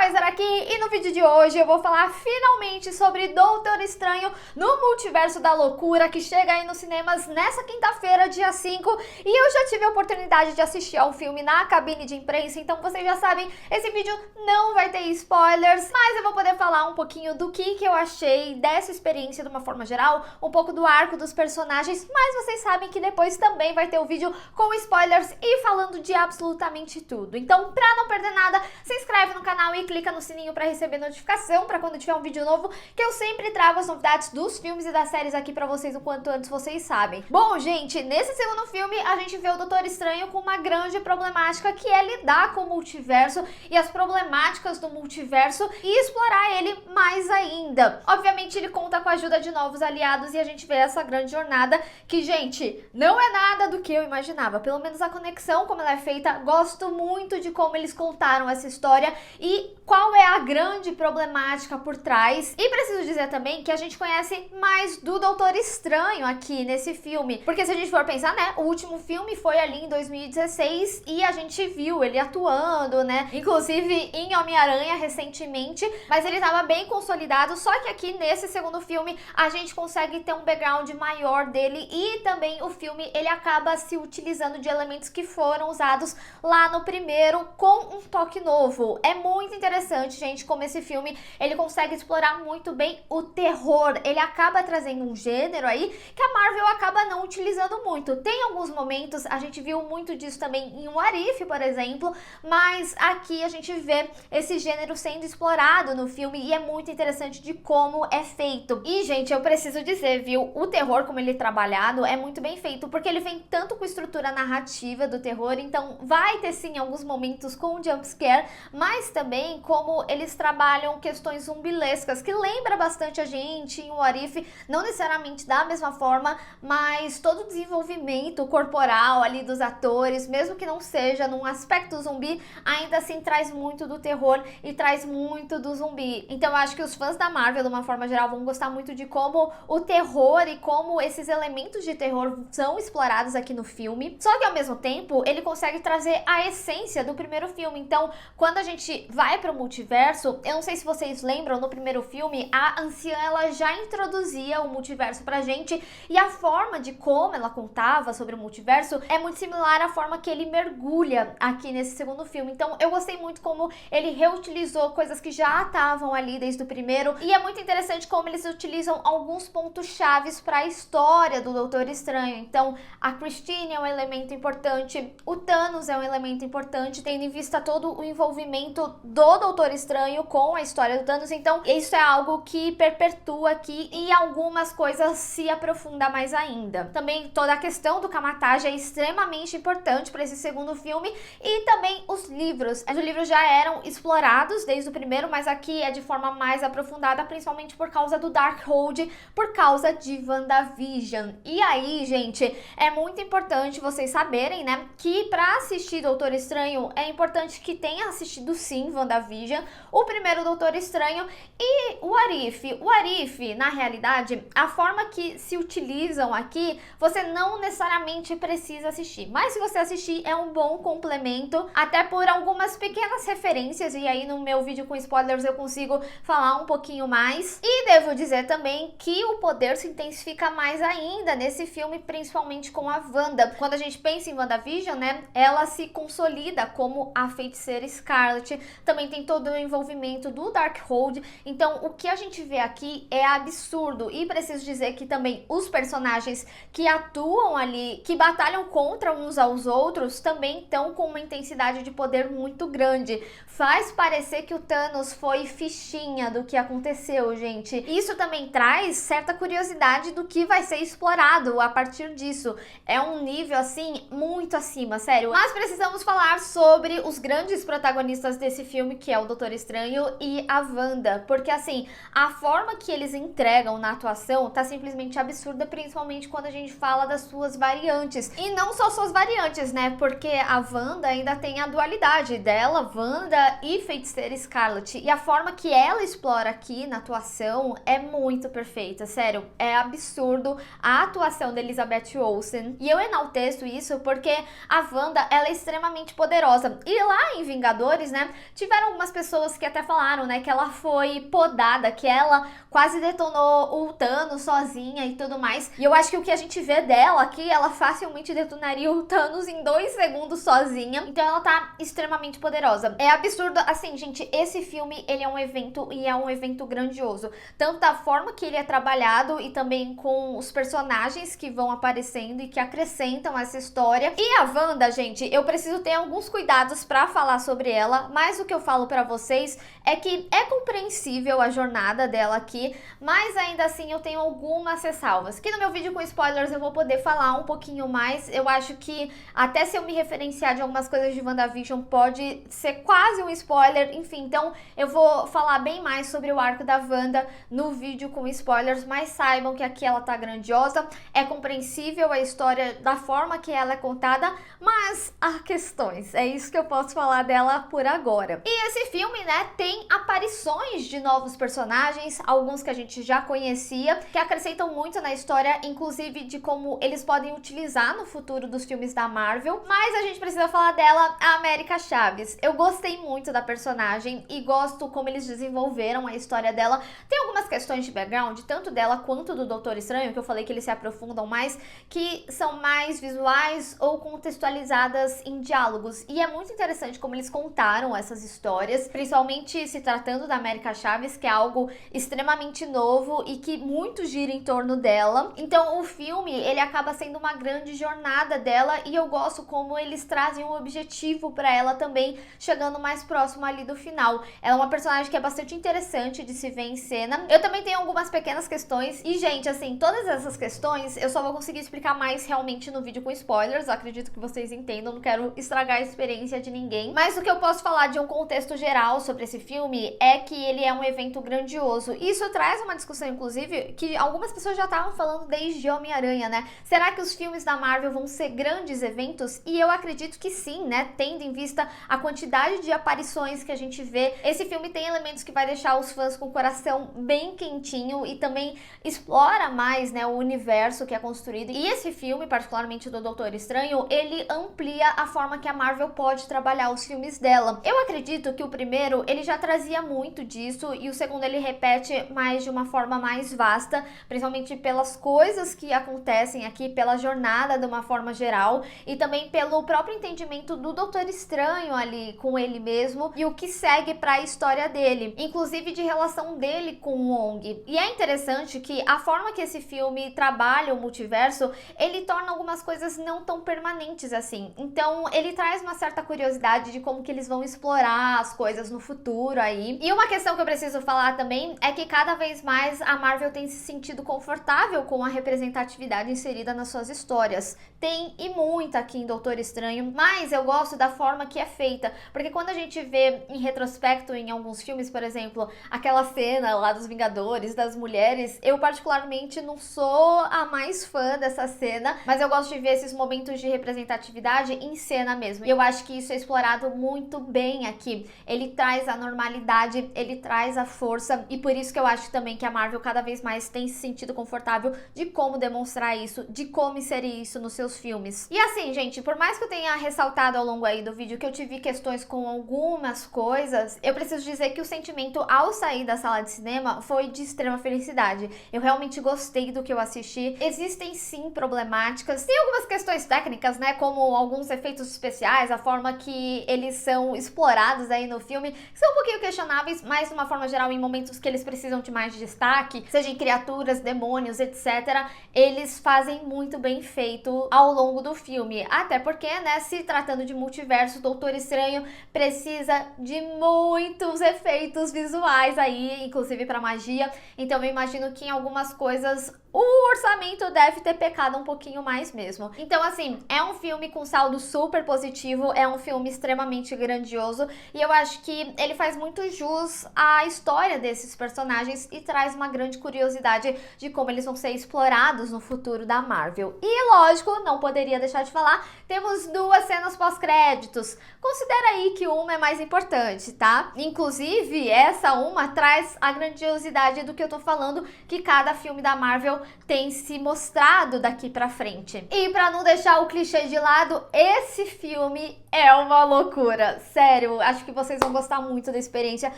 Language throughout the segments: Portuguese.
Kaiser aqui e no vídeo de hoje eu vou falar finalmente sobre Doutor Estranho no Multiverso da Loucura, que chega aí nos cinemas nessa quinta-feira, dia 5, e eu já tive a oportunidade de assistir ao filme na cabine de imprensa, então vocês já sabem, esse vídeo não vai ter spoilers, mas eu vou poder falar um pouquinho do que eu achei dessa experiência de uma forma geral, um pouco do arco dos personagens, mas vocês sabem que depois também vai ter o vídeo com spoilers e falando de absolutamente tudo. Então, pra não perder nada, se inscreve no canal e clica no sininho para receber notificação para quando tiver um vídeo novo, que eu sempre trago as novidades dos filmes e das séries aqui para vocês o quanto antes vocês sabem. Bom, gente, nesse segundo filme a gente vê o Doutor Estranho com uma grande problemática, que é lidar com o multiverso e as problemáticas do multiverso e explorar ele mais ainda. Obviamente ele conta com a ajuda de novos aliados e a gente vê essa grande jornada que, gente, não é nada do que eu imaginava. Pelo menos a conexão, como ela é feita, gosto muito de como eles contaram essa história e qual é a grande problemática por trás. E preciso dizer também que a gente conhece mais do Doutor Estranho aqui nesse filme, porque se a gente for pensar, né, o último filme foi ali em 2016 e a gente viu ele atuando, né, inclusive em Homem-Aranha recentemente, mas ele estava bem consolidado, só que aqui nesse segundo filme a gente consegue ter um background maior dele e também o filme ele acaba se utilizando de elementos que foram usados lá no primeiro com um toque novo. É muito interessante, gente, como esse filme ele consegue explorar muito bem o terror. Ele acaba trazendo um gênero aí que a Marvel acaba não utilizando muito. Tem alguns momentos, a gente viu muito disso também em What If, por exemplo, mas aqui a gente vê esse gênero sendo explorado no filme e é muito interessante de como é feito. E, gente, eu preciso dizer, viu, o terror como ele é trabalhado é muito bem feito, porque ele vem tanto com estrutura narrativa do terror, então vai ter sim alguns momentos com jumpscare, mas também como eles trabalham questões zumbilescas, que lembra bastante a gente em What If, não necessariamente da mesma forma, mas todo o desenvolvimento corporal ali dos atores, mesmo que não seja num aspecto zumbi, ainda assim traz muito do terror e traz muito do zumbi. Então eu acho que os fãs da Marvel, de uma forma geral, vão gostar muito de como o terror e como esses elementos de terror são explorados aqui no filme. Só que ao mesmo tempo, ele consegue trazer a essência do primeiro filme. Então, quando a gente vai para o multiverso, eu não sei se vocês lembram, no primeiro filme, a anciã ela já introduzia o multiverso pra gente e a forma de como ela contava sobre o multiverso é muito similar à forma que ele mergulha aqui nesse segundo filme. Então, eu gostei muito como ele reutilizou coisas que já estavam ali desde o primeiro e é muito interessante como eles utilizam alguns pontos chaves para a história do Doutor Estranho. Então, a Christine é um elemento importante, o Thanos é um elemento importante, tendo em vista todo o envolvimento do Doutor Estranho com a história do Thanos. Então, isso é algo que perpetua aqui e algumas coisas se aprofunda mais ainda. Também toda a questão do Kamar-Taj é extremamente importante para esse segundo filme e também os livros. Os livros já eram explorados desde o primeiro, mas aqui é de forma mais aprofundada, principalmente por causa do Darkhold, por causa de WandaVision. E aí, gente, é muito importante vocês saberem, né, que para assistir Doutor Estranho é importante que tenha assistido sim WandaVision, o primeiro Doutor Estranho e o What If. O What If, na realidade, a forma que se utilizam aqui, você não necessariamente precisa assistir, mas se você assistir é um bom complemento, até por algumas pequenas referências, e aí no meu vídeo com spoilers eu consigo falar um pouquinho mais. E devo dizer também que o poder se intensifica mais ainda nesse filme, principalmente com a Wanda. Quando a gente pensa em WandaVision, né, ela se consolida como a Feiticeira Scarlet, também tem todo o envolvimento do Darkhold, então o que a gente vê aqui é absurdo. E preciso dizer que também os personagens que atuam ali, que batalham contra uns aos outros, também estão com uma intensidade de poder muito grande. Faz parecer que o Thanos foi fichinha do que aconteceu, gente. Isso também traz certa curiosidade do que vai ser explorado a partir disso. É um nível, assim, muito acima, sério. Mas precisamos falar sobre os grandes protagonistas desse filme, que é o Doutor Estranho e a Wanda. Porque, assim, a forma que eles entregam na atuação tá simplesmente absurda, principalmente quando a gente fala das suas variantes. E não só suas variantes, né? Porque a Wanda ainda tem a dualidade dela, Wanda e Feiticeira Scarlet. E a forma que ela explora aqui na atuação é muito perfeita, sério. É absurdo a atuação da Elizabeth Olsen. E eu enalteço isso porque a Wanda, ela é extremamente poderosa. E lá em Vingadores, né, tiveram algumas pessoas que até falaram, né, que ela foi podada, que ela quase detonou o Thanos sozinha e tudo mais. E eu acho que o que a gente vê dela aqui, ela facilmente detonaria o Thanos em 2 segundos sozinha. Então ela tá extremamente poderosa. É absurdo, assim, gente, esse filme, ele é um evento e é um evento grandioso. Tanto da forma que ele é trabalhado e também com os personagens que vão aparecendo e que acrescentam essa história. E a Wanda, gente, eu preciso ter alguns cuidados pra falar sobre ela, mas o que eu falo pra vocês é que é compreensível a jornada dela aqui, mas ainda assim eu tenho algumas ressalvas. Que no meu vídeo com spoilers eu vou poder falar um pouquinho mais. Eu acho que até se eu me referenciar de algumas coisas de WandaVision pode ser quase um spoiler, enfim, então eu vou falar bem mais sobre o arco da Wanda no vídeo com spoilers, mas saibam que aqui ela tá grandiosa, é compreensível a história da forma que ela é contada, mas há questões, é isso que eu posso falar dela por agora. E esse filme, né, tem aparições de novos personagens, alguns que a gente já conhecia, que acrescentam muito na história, inclusive de como eles podem utilizar no futuro dos filmes da Marvel, mas a gente precisa falar dela, a América Chaves. Eu gostei muito da personagem e gosto como eles desenvolveram a história dela. Tem algumas questões de background, tanto dela quanto do Doutor Estranho, que eu falei que eles se aprofundam mais, que são mais visuais ou contextualizadas em diálogos. E é muito interessante como eles contaram essas histórias, principalmente se tratando da América Chaves, que é algo extremamente novo e que muito gira em torno dela. Então o filme, ele acaba sendo uma grande jornada dela e eu gosto como eles trazem um objetivo pra ela também, chegando mais próximo ali do final. Ela é uma personagem que é bastante interessante de se ver em cena. Eu também tenho algumas pequenas questões e, gente, assim, todas essas questões eu só vou conseguir explicar mais realmente no vídeo com spoilers. Eu acredito que vocês entendam, não quero estragar a experiência de ninguém. Mas o que eu posso falar de um contexto geral sobre esse filme é que ele é um evento grandioso. Isso traz uma discussão, inclusive, que algumas pessoas já estavam falando desde Homem-Aranha, né? Será que os filmes da Marvel vão ser grandes eventos? E eu acredito que sim, né? Tendo em vista a quantidade de aparições que a gente vê. Esse filme tem elementos que vai deixar os fãs com o coração bem quentinho e também explora mais, né, o universo que é construído. E esse filme, particularmente do Doutor Estranho, ele amplia a forma que a Marvel pode trabalhar os filmes dela. Eu acredito que o primeiro, ele já trazia muito disso e o segundo ele repete mais de uma forma mais vasta, principalmente pelas coisas que acontecem aqui, pela jornada de uma forma geral e também pelo próprio entendimento do Doutor Estranho ali com ele mesmo e o que segue para a história dele, inclusive de relação dele com o Wong. E é interessante que a forma que esse filme trabalha o multiverso, ele torna algumas coisas não tão permanentes assim. Então, ele traz uma certa curiosidade de como que eles vão explorar as coisas no futuro aí. E uma questão que eu preciso falar também é que cada vez mais a Marvel tem se sentido confortável com a representatividade inserida nas suas histórias. Tem e muito aqui em Doutor Estranho, mas eu gosto da forma que é feita, porque quando a gente vê em retrospecto em alguns filmes, por exemplo, aquela cena lá dos Vingadores, das mulheres, eu particularmente não sou a mais fã dessa cena, mas eu gosto de ver esses momentos de representatividade em cena mesmo. E eu acho que isso é explorado muito bem aqui. Ele traz a normalidade, ele traz a força, e por isso que eu acho também que a Marvel cada vez mais tem se sentido confortável de como demonstrar isso, de como inserir isso nos seus filmes. E assim, gente, por mais que eu tenha ressaltado ao longo aí do vídeo que eu tive questões com algumas coisas, eu preciso dizer que o sentimento ao sair da sala de cinema foi de extrema felicidade. Eu realmente gostei do que eu assisti. Existem sim problemáticas, tem algumas questões técnicas, né, como alguns efeitos especiais, a forma que eles são explorados aí no filme, que são um pouquinho questionáveis, mas de uma forma geral, em momentos que eles precisam de mais destaque, seja em criaturas, demônios, etc., eles fazem muito bem feito ao longo do filme. Até porque, né, se tratando de multiverso, Doutor Estranho precisa de muitos efeitos visuais aí, inclusive para magia. Então eu imagino que em algumas coisas o orçamento deve ter pecado um pouquinho mais mesmo. Então, assim, é um filme com saldo super positivo, é um filme extremamente grandioso e eu acho que ele faz muito jus à história desses personagens e traz uma grande curiosidade de como eles vão ser explorados no futuro da Marvel. E, lógico, não poderia deixar de falar, temos 2 cenas pós-créditos. Considera aí que uma é mais importante, tá? Inclusive, essa uma traz a grandiosidade do que eu tô falando, que cada filme da Marvel tem se mostrado daqui pra frente. E pra não deixar o clichê de lado, esse filme É uma loucura, sério, acho que vocês vão gostar muito da experiência,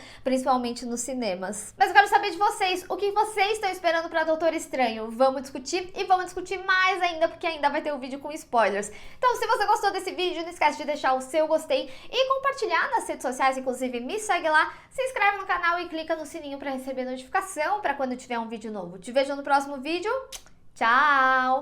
principalmente nos cinemas. Mas eu quero saber de vocês, o que vocês estão esperando pra Doutor Estranho? Vamos discutir e vamos discutir mais ainda, porque ainda vai ter um vídeo com spoilers. Então, se você gostou desse vídeo, não esquece de deixar o seu gostei e compartilhar nas redes sociais, inclusive me segue lá, se inscreve no canal e clica no sininho pra receber notificação pra quando tiver um vídeo novo. Te vejo no próximo vídeo, tchau!